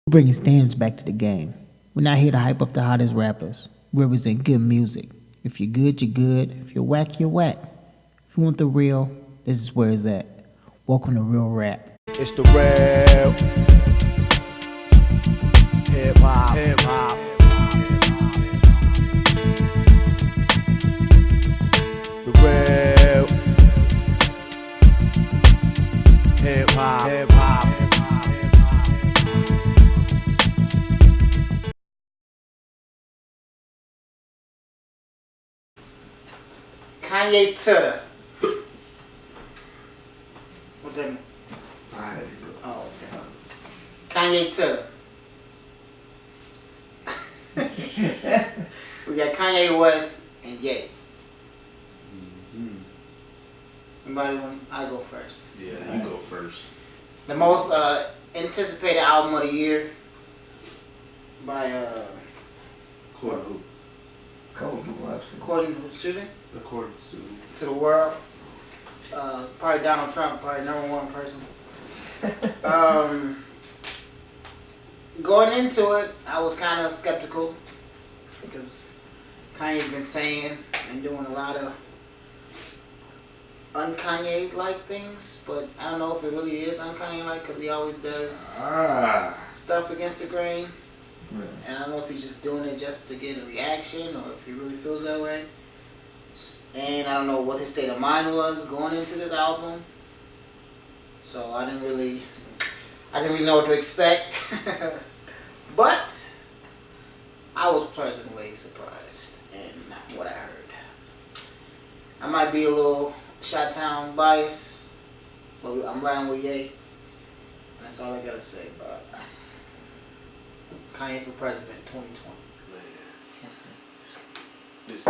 Bringing standards back to the game. We're not here to hype up the hottest rappers. We represent good music. If you're good, you're good. If you're whack, you're whack. If you want the real, this is where it's at. Welcome to Real Rap. It's the real hip hop. The real hip hop. Kanye to what that mean? Oh, okay. Kanye to we got Kanye West and Ye. Anybody want? I go first. Yeah, you go first. The most anticipated album of the year by According to according to shooting according to the world. Probably Donald Trump, probably #1 person. Going into it, I was kind of skeptical because Kanye's been saying and doing a lot of un-Kanye-like things, but I don't know if it really is un-Kanye-like because he always does stuff against the grain. Yeah. And I don't know if he's just doing it just to get a reaction or if he really feels that way. And I don't know what his state of mind was going into this album. So I didn't really know what to expect. But I was pleasantly surprised in what I heard. I might be a little Chi-Town biased, but I'm riding with Ye. And that's all I gotta say about Kanye for president 2020. Man, this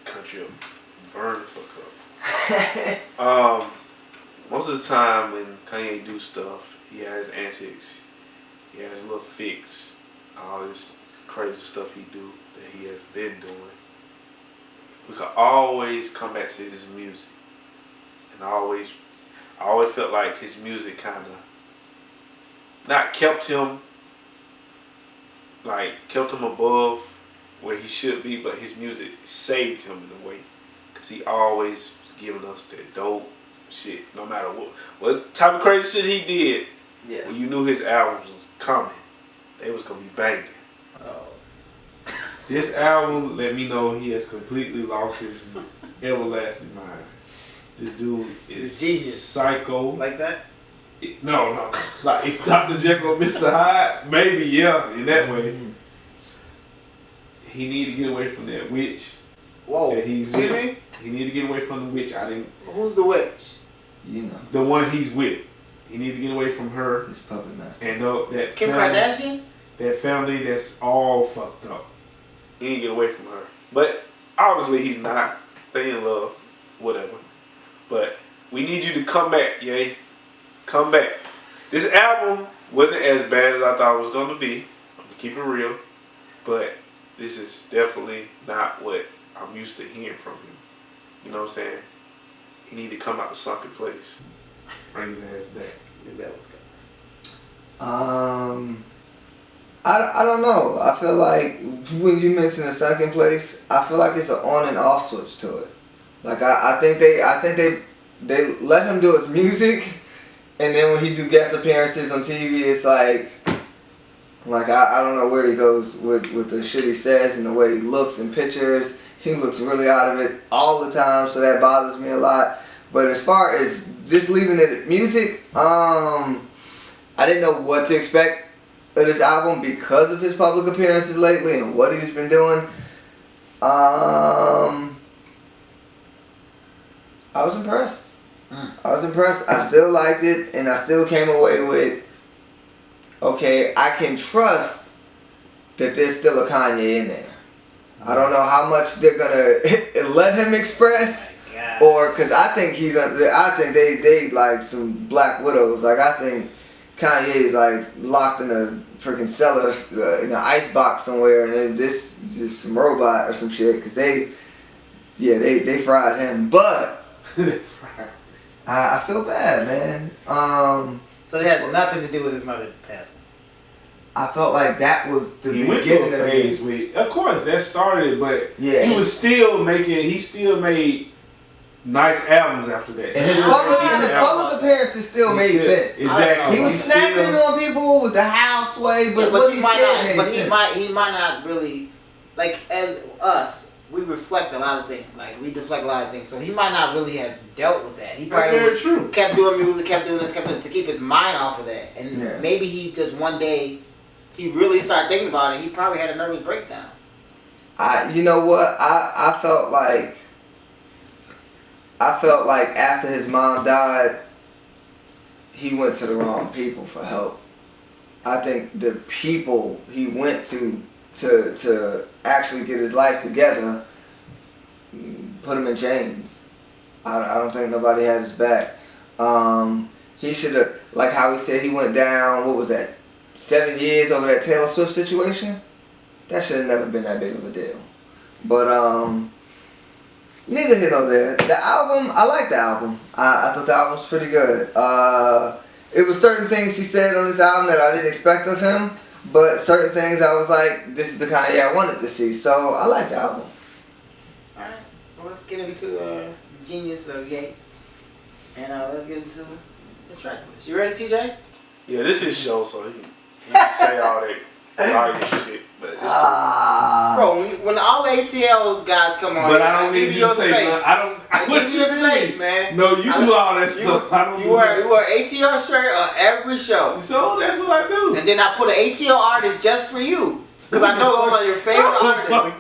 country will burn the fuck up. Most of the time when Kanye do stuff, he has antics. He has a little fix. All this crazy stuff he do that he has been doing. We could always come back to his music. And I always felt like his music kind of not kept him above where he should be, but his music saved him in a way. Because he always was giving us that dope shit, no matter what type of crazy shit he did. Yeah. When you knew his albums was coming, they was going to be banging. Oh. This album let me know he has completely lost his everlasting mind. This dude is genius. Psycho. Like that? No. Like if Dr. Jekyll and Mr. Hyde, maybe, yeah, in that way. He need to get away from that witch. Whoa. Excuse me? He need to get away from the witch. Who's the witch? You know. The one he's with. He need to get away from her. His puppet master. And that Kim family, Kardashian? That family that's all fucked up. He need to get away from her. But obviously he's not. They in love. Whatever. But we need you to come back, Ye. Come back. This album wasn't as bad as I thought it was going to be. I'm going to keep it real. But this is definitely not what I'm used to hearing from him. You know what I'm saying? He need to come out the sunken place. Bring his ass back. Maybe that was good. I don't know. I feel like when you mention the second place, I feel like it's an on and off switch to it. Like I think they let him do his music, and then when he do guest appearances on TV, it's like I don't know where he goes with the shit he says and the way he looks in pictures. He looks really out of it all the time, so that bothers me a lot. But as far as just leaving it at music, I didn't know what to expect of this album because of his public appearances lately and what he's been doing. I was impressed. I still liked it, and I still came away with, okay, I can trust that there's still a Kanye in there. I don't know how much they're gonna let him express, or because I think they like some Black Widows. Like I think Kanye is like locked in a freaking cellar in an ice box somewhere, and then this is just some robot or some shit. Because they fried him, but I feel bad, man. So it has nothing to do with his mother passing. I felt like that was the He went beginning through a of phase it. with, of course, that started it, but Yeah. he still made nice albums after that. And his public appearances still made sense. Exactly. He was snapping on people with the house way, but what he said made sense. He might not really, like, as us, we reflect a lot of things. Like, we deflect a lot of things. So he might not really have dealt with that. He probably kept doing music, kept doing this, to keep his mind off of that. And maybe he just one day, he really started thinking about it. He probably had a nervous breakdown. You know what? I felt like after his mom died, he went to the wrong people for help. I think the people he went to actually get his life together put him in chains. I don't think nobody had his back. He should have, like how he said he went down, what was that, 7 years over that Taylor Swift situation? That should have never been that big of a deal. But neither here nor there. The album, I like the album. I thought the album was pretty good. It was certain things he said on this album that I didn't expect of him, but certain things I was like, this is the Kanye I wanted to see. So I like the album. Alright, well, let's get into Genius of Ye. And let's get into the track list. You ready, TJ? Yeah, this is his show, so he can say all that shit. But it's cool. Bro, when all the ATL guys come on, but I don't need you to say space. I give you your space, man. No, you do all that stuff. I don't you wear ATL shirt on every show. So that's what I do. And then I put an ATL artist just for you. Because I know those are your favorite artists.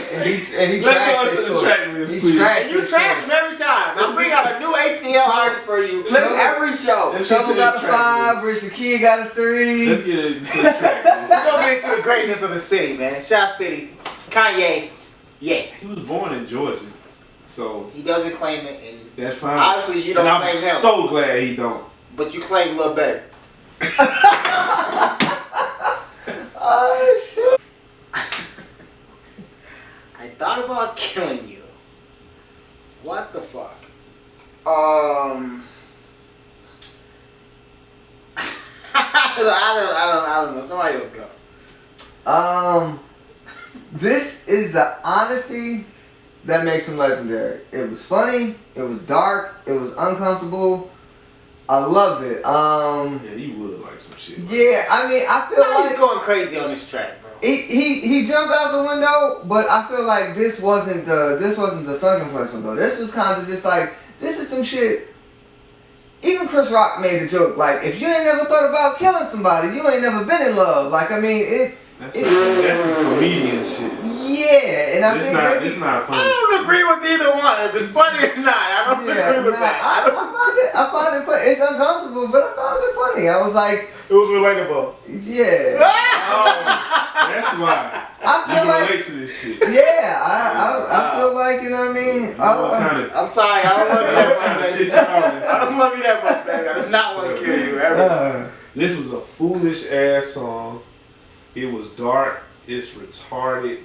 And he Let's go to the track list, please. And you trash him every time. I bring out a new ATL artist for you every show. Trouble got a 5, Richard Key got a 3. Let's get into the track list. We're going to get into the greatness of the city, man. Shot City, Kanye, yeah. He was born in Georgia, so he doesn't claim it, and that's fine. obviously you don't and claim him. I'm so glad he don't. But you claim Lil Baby. Oh shit! I thought about killing you. What the fuck? I don't know. Somebody else go. This is the honesty that makes him legendary. It was funny. It was dark. It was uncomfortable. I loved it. Yeah, you would like some shit. Yeah, I mean, I feel like he's going crazy on this track, bro. He jumped out the window, but I feel like this wasn't the sunken place window. This was kind of just like, this is some shit. Even Chris Rock made the joke, like, if you ain't never thought about killing somebody, you ain't never been in love. Like, I mean, that's some comedian shit. Yeah, and It's not funny. I don't agree with either one. If it's funny or not, I don't agree with that. I find it funny. It's uncomfortable, but I found it funny. I was like, it was relatable. Yeah. That's why. I feel you like, relate to this shit. Yeah, I feel like, you know what I mean? I'm sorry, I don't love you that much, baby. I don't love you that much, baby. I do not want to kill you ever. This was a foolish ass song. It was dark. It's retarded.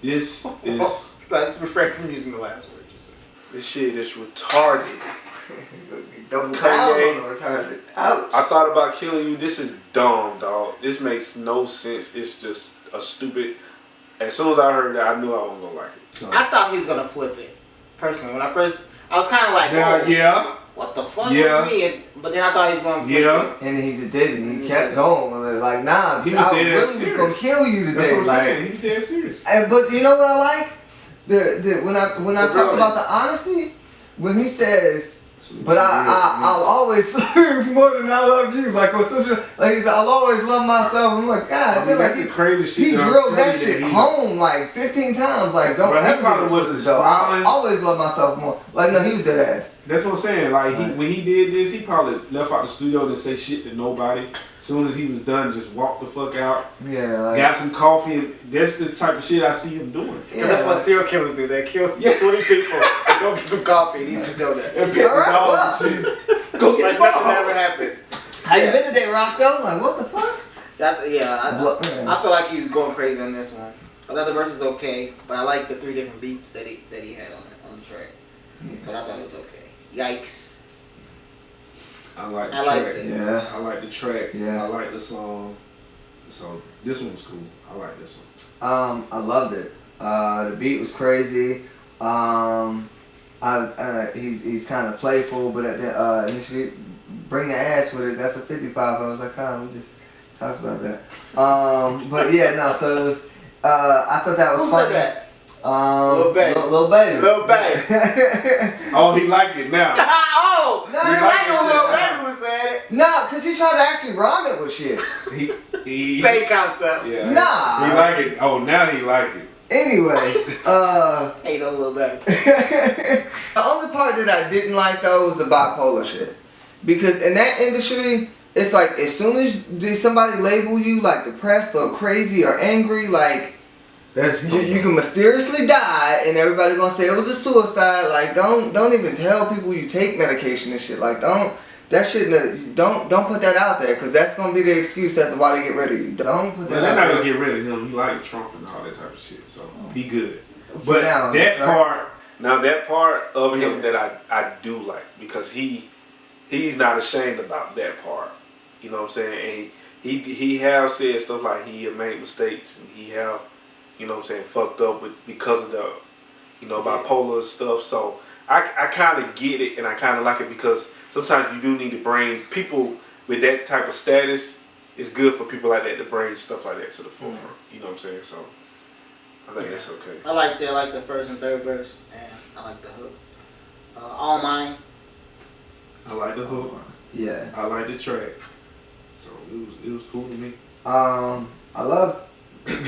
This is. Let's refrain from using the last word you said. This shit is retarded. Don't Kanye. retarded. Ouch. I thought about killing you. This is dumb, dog. This makes no sense. It's just a stupid. As soon as I heard that, I knew I wasn't gonna like it. So. I thought he was gonna flip it. Personally, when I was kind of like, now, yeah. What the fuck? Yeah. But then I thought he was gonna flip it. And he just didn't. He kept going with it. Like, nah, he I really gonna kill you today. That's what I'm like, saying. He was dead serious. But you know what I like? When I talk about the honesty, when he says, but I'll always serve more than I love you. Like, or some shit, like he said, I'll always love myself. I'm like, God, that's the crazy shit. He drilled that shit home like 15 times. Like, don't ever get it twisted, though. I always love myself more. Like, no, he was dead ass. That's what I'm saying. Like, when he did this, he probably left out the studio to say shit to nobody. As soon as he was done, just walked the fuck out. Yeah. Like, got some coffee. And that's the type of shit I see him doing. Because that's what serial killers do. They kill 20 people and go get some coffee and eat some donuts. And pick the dog and shit. Go get like nothing ever happened. How you been today, Roscoe? Like, what the fuck? I feel like he was going crazy on this one. I thought the verse was okay, but I like the 3 different beats that he had on the track. Yeah. But I thought it was okay. Yikes. I like the liked track. it. Yeah. I like the track. Yeah. I like the song. So this one was cool. I like this one. I loved it. The beat was crazy. He's kind of playful, but at the initially bring the ass with it. That's a 55. I was like, we just talked about that. But yeah, no. So it was. I thought that was Who funny. said that? Lil Baby. Lil Baby. Lil Baby. Oh, he liked it now. Oh! No, You he like liked when it. Lil Baby was saying it? Nah, cause he tried to actually rhyme it with shit. He Same concept. yeah. Nah. He like it. Oh, now he like it. Anyway, Ain't no Lil Baby. the only part that I didn't like though was the bipolar shit. Because in that industry, it's like as soon as somebody label you like depressed or crazy or angry, like That's you can mysteriously die and everybody gonna say it was a suicide. Like don't even tell people you take medication and shit. Like don't put that out there because that's gonna be the excuse as to why they get rid of you. Don't put Well, that they're out not there. gonna get rid of him. He like Trump and all that type of shit, so he good. For But now, that right? part of him Yeah. that I do like because he's not ashamed about that part. You know what I'm saying? And he have said stuff like he have made mistakes and he have, you know what I'm saying, fucked up because of the, bipolar stuff. So I kind of get it and I kind of like it because sometimes you do need to bring people with that type of status. It's good for people like that to bring stuff like that to the forefront. You know what I'm saying? So I think that's okay. I like that. I like the first and third verse, and I like the hook. All Mine. I like the hook. Yeah. I like the track. So it was cool to me. I love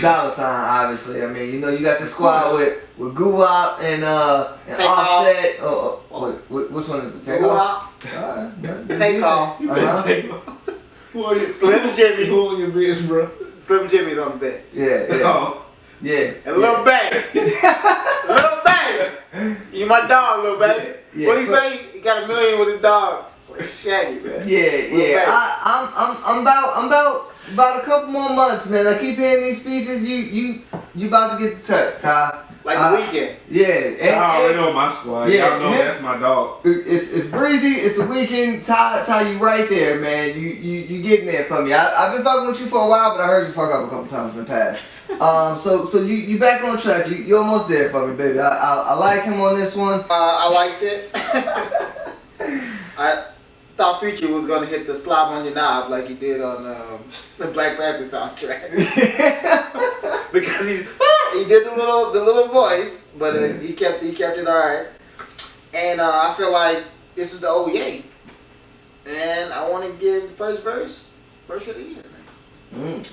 Dollar Sign, obviously. I mean, you got your squad with Guwap and Take Offset. Which one is it? Take Off? Take Off. You better Uh-huh. take off. Who are you? Slim Jimmy. Who on your bitch, bro? Slim Jimmy's on the bench. Yeah. Oh. Yeah. And Lil Baby. Lil Baby. You my dog, Lil Baby. Yeah. What he say? He got $1 million with his dog. Shaggy, man. Yeah. I'm about a couple more months, man. I keep hearing these speeches. You about to get the touch, Ty. Like the Weekend. Yeah. It's already on my squad. Yeah, Y'all know that's my dog. It's breezy. It's the Weekend. Ty, you right there, man. You getting there for me. I've been fucking with you for a while, but I heard you fuck up a couple times in the past. So you back on track. You almost there for me, baby. I like him on this one. I liked it. I thought Future was gonna hit the slap on your knob like he did on the Black Panther soundtrack. Because he did the little voice, but he kept it alright. And I feel like this is the old Ye. And I want to give the first verse of the year, man.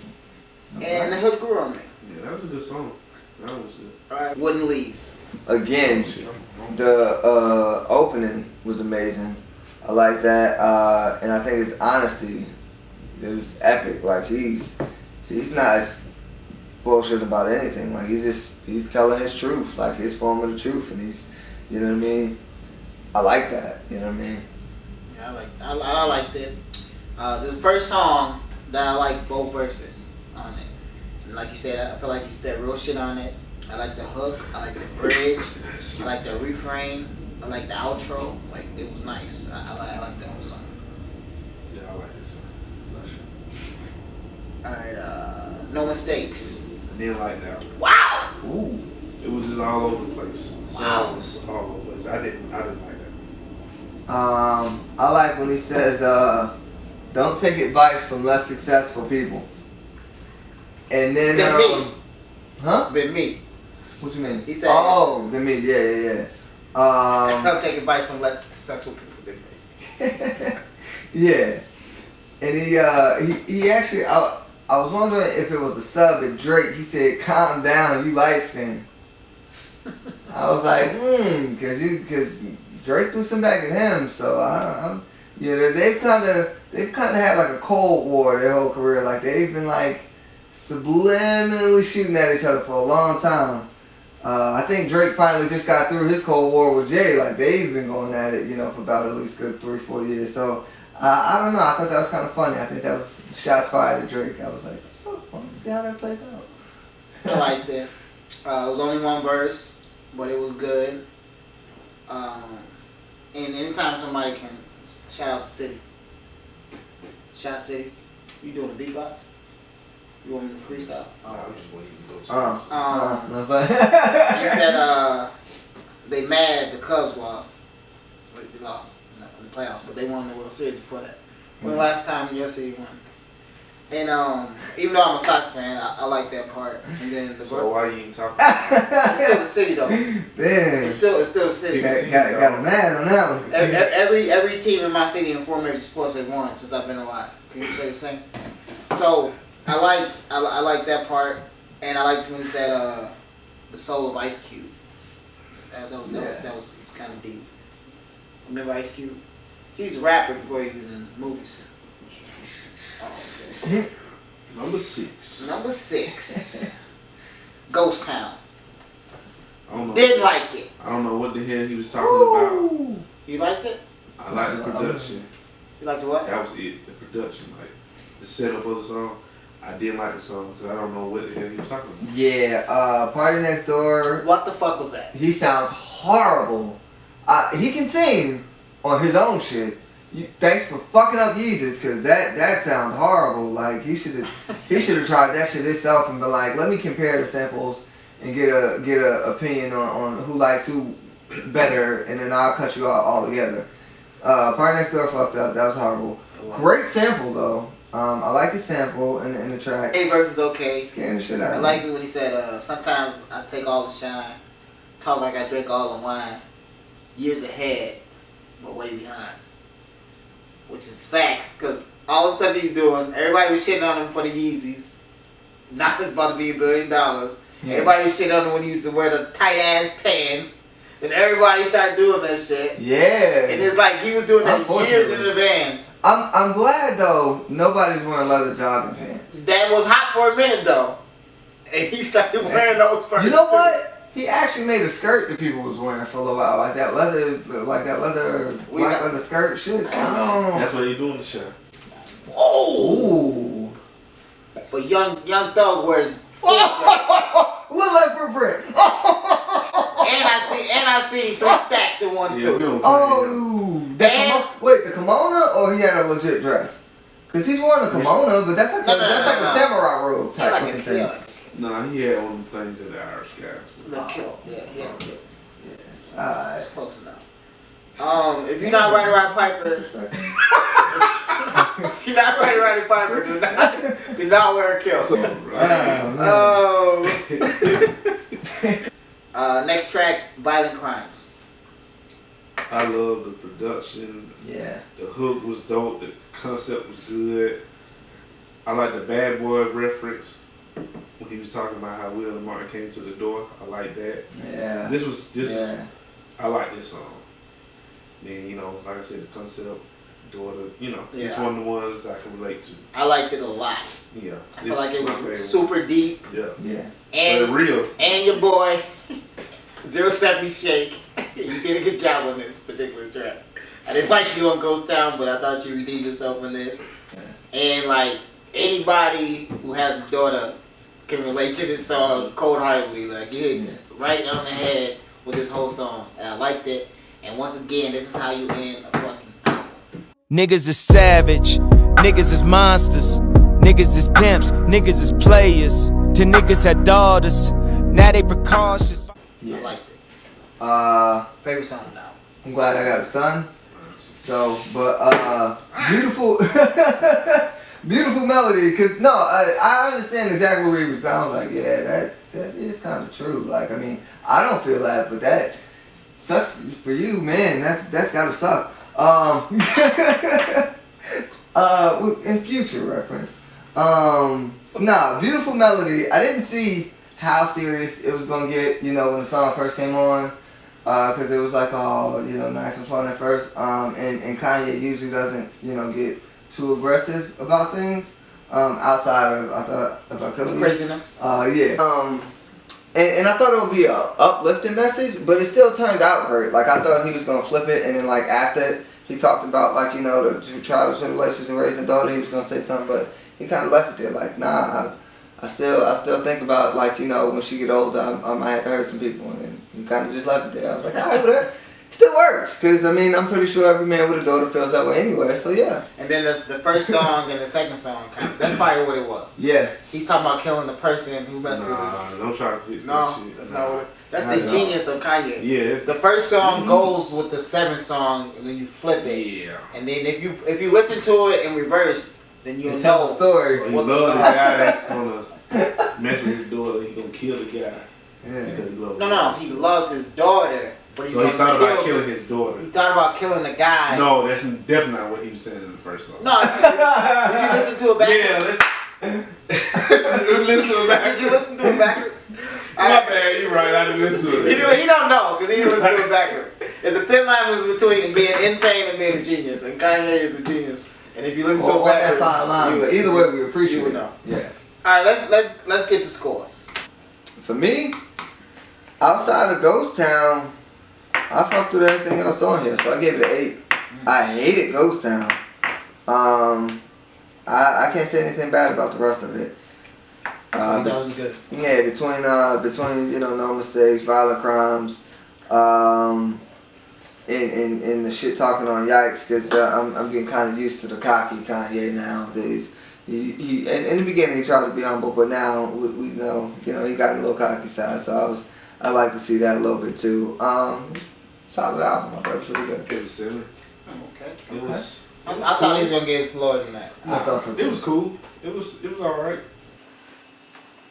And the hook grew on me. Yeah, that was a good song. That was good. I wouldn't leave. Again, the opening was amazing. I like that, and I think his honesty, it was epic. Like he's not bullshit about anything. Like he's telling his truth, like his form of the truth, and he's, you know what I mean. I like that. You know what I mean. Yeah, I liked it. The first song that I like both verses on it, and like you said, I feel like he spit real shit on it. I like the hook. I like the bridge. I like the refrain. I like the outro. Like it was nice. I like that whole song. Yeah, I like this song. All right. No Mistakes. I didn't like that one. Wow. Ooh. It was just all over the place. Wow. Songs all over the place. I didn't like that. I like when he says, "Don't take advice from less successful people." And then, Than me. Huh? Than me. What you mean? He said- "Oh, than me." Yeah. I'm taking advice from less successful people than me. Yeah, and he actually, I was wondering if it was a sub at Drake. He said, "Calm down, you light skin." I was like, because Drake threw some back at him, so I'm, they've kind of had like a cold war their whole career. Like they've been like subliminally shooting at each other for a long time. I think Drake finally just got through his Cold War with Jay. Like they've been going at it, for about at least good 3-4 years. So I don't know. I thought that was kind of funny. I think that was shots fired at Drake. I was like, let's see how that plays out. I liked it. It was only one verse, but it was good. And anytime somebody can shout out the city, shout City, you doing the beatbox? You want me to freestyle? Nah, I'm just waiting to go to No, it's like- He said they mad the Cubs lost. They lost in the playoffs, but they won the World Series before that. When the last time your city won? And even though I'm a Sox fan, I like that part. And then the So why you even talking? it's still the city though. Damn. It's still the city. Got a man on that one. Every team in my city in 4 major sports have won since I've been alive. Can you say the same? So I like that part, and I liked when he said the soul of Ice Cube. That was kind of deep. Remember Ice Cube? He was a rapper before he was in movies. Oh, okay. Number 6. Number 6, Ghost Town. I don't know. Didn't like it. I don't know what the hell he was talking about. You liked it? I like the production. You liked the what? That was it. The production, like the setup of the song. I didn't like the song because I don't know what the hell he was talking about. Yeah, Party Next Door. What the fuck was that? He sounds horrible. He can sing on his own shit. Thanks for fucking up Yeezus, cause that sounds horrible. Like he should have tried that shit himself and been like, let me compare the samples and get a opinion on who likes who better, and then I'll cut you out all together. Party Next Door fucked up. That was horrible. Great sample though. I like the sample in the track. A verse is okay. Scaring the shit out I of like me. it when he said, sometimes I take all the shine, talk like I drink all the wine, years ahead, but way behind. Which is facts, because all the stuff he's doing, everybody was shitting on him for the Yeezys. Now it's about to be $1 billion. Yeah. Everybody was shitting on him when he used to wear the tight ass pants. Then everybody started doing that shit. Yeah. And it's like he was doing that years in advance. I'm glad though nobody's wearing leather jogging pants. That was hot for a minute though. And he started wearing those first. You know what? He actually made a skirt that people was wearing for a little while, like that leather black leather skirt shit. That's what he doing the show. Oh. But young Thug wears What left footprint? and I see 3 stacks in one too. Oh, wait, the kimono or he had a legit dress? Cause he's wearing a kimono, but that's like a samurai robe type like looking a thing. kill. Nah, he had one of the things that the Irish guys. The kill. Yeah, yeah. Alright. That's close enough. If you're not Roddy Piper, if you're not Roddy Piper, do not wear a kill. Next track, Violent Crimes. I love the production. Yeah. The hook was dope. The concept was good. I like the Bad Boy reference when he was talking about how Will and Martin came to the door. I like that. Yeah. This is, I like this song. Then, like I said, the concept, daughter, it's one of the ones I can relate to. I liked it a lot. Yeah. I feel like it was super deep. Yeah. Yeah. And real. And your boy, 070 Shake. You did a good job on this particular track. I didn't like you on Ghost Town, but I thought you redeemed yourself on this. And like anybody who has a daughter can relate to this song cold-heartedly. Like you hit right on the head with this whole song. And I liked it. And once again, this is how you end a fucking album. Niggas is savage, niggas is monsters, niggas is pimps, niggas is players. To niggas had daughters, now they precautious. I liked it. Favorite song now. I'm glad I got a son. So, but beautiful, beautiful melody. Cause no, I understand exactly where he was bound. Like, yeah, that is kind of true. Like, I mean, I don't feel that, but that sucks for you, man. That's gotta suck. In future reference. Nah, beautiful melody. I didn't see how serious it was gonna get, when the song first came on. Cause it was like all, nice and fun at first. And Kanye usually doesn't, get too aggressive about things. Outside of, I thought, about craziness. Yeah. And I thought it would be a uplifting message, but it still turned out great. Like, I thought he was going to flip it, and then, like, after he talked about, like, the trials and tribulations and raising a daughter, he was going to say something, but he kind of left it there. Like, nah, I still think about, like, when she get older, I might have to hurt some people, and then he kind of just left it there. I was like, all right, Still works, cause I mean I'm pretty sure every man with a daughter feels that way anyway. So yeah. And then the first song and the second song, that's probably what it was. Yeah. He's talking about killing the person who messed with him. Nah, don't try to fix No, that shit. that's Nah. not what it, that's Not the at all. genius of Kanye. Yeah, it's The first song goes with the seventh song, and then you flip it. yeah. And then if you listen to it in reverse, then you'll You tell know. the story. So he What the love the song? guy that's gonna mess with his daughter. He gonna kill the guy Yeah. because he loves. No, he loves his daughter, but he's So he gonna thought about kill. killing his daughter. He thought about killing the guy. No, that's definitely not what he was saying in the first song. No. Did you listen to it backwards? Yeah, listen to it back. Did you listen to it backwards? My bad, you're right. I didn't listen to it. He don't know because he didn't listen to it backwards. There's a thin line between being insane and being a genius, and Kanye is a genius. And if you listen to Or it that backwards, fine line. you But would- either way, we appreciate you would it. know. Yeah. All right, let's get the scores. For me, outside of Ghost Town, I fucked with everything else on here, so I gave it an 8. I hated Ghost Town. I can't say anything bad about the rest of it. That was good. Yeah, between No Mistakes, Violent Crimes, and the shit talking on Yikes, because I'm getting kind of used to the cocky Kanye nowadays. He in the beginning he tried to be humble, but now we know he got a little cocky side. So I like to see that a little bit too. Solid album. I thought it was really good. It was silly. Okay. It was. I thought he was gonna get lower than that. I thought so It too. was cool. It was alright.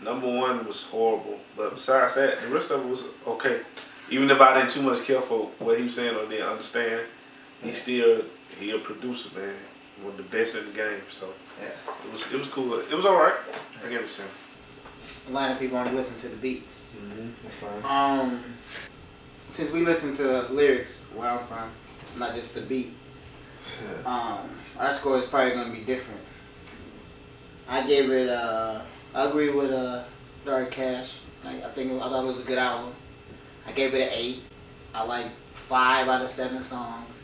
Number one was horrible, but besides that, the rest of it was okay. Even if I didn't too much care for what he was saying or didn't understand, he a producer, man. One of the best in the game. So Yeah. it was cool. It was alright. I gave it a 7. A lot of people only listen to the beats. That's fine. Since we listen to lyrics where I'm from, not just the beat, our score is probably gonna be different. I gave it. I agree with Dark Cash. I thought it was a good album. I gave it an 8. I like 5 out of 7 songs.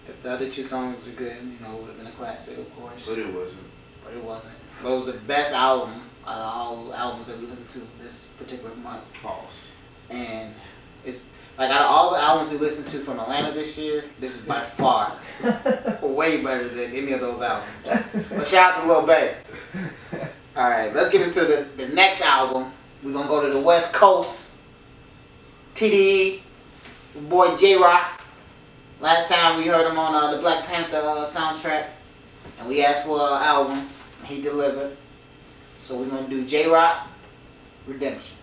If the other 2 songs were good, it would have been a classic, of course. But it wasn't. But it wasn't. But it was the best album out of all albums that we listened to this particular month. False. And it's like out of all the albums we listened to from Atlanta this year, this is by far way better than any of those albums. But shout out to Lil Baby. Alright, let's get into the next album. We're gonna go to the West Coast. TDE, boy J-Rock. Last time we heard him on the Black Panther soundtrack, and we asked for an album, and he delivered. So we're gonna do J-Rock, Redemption.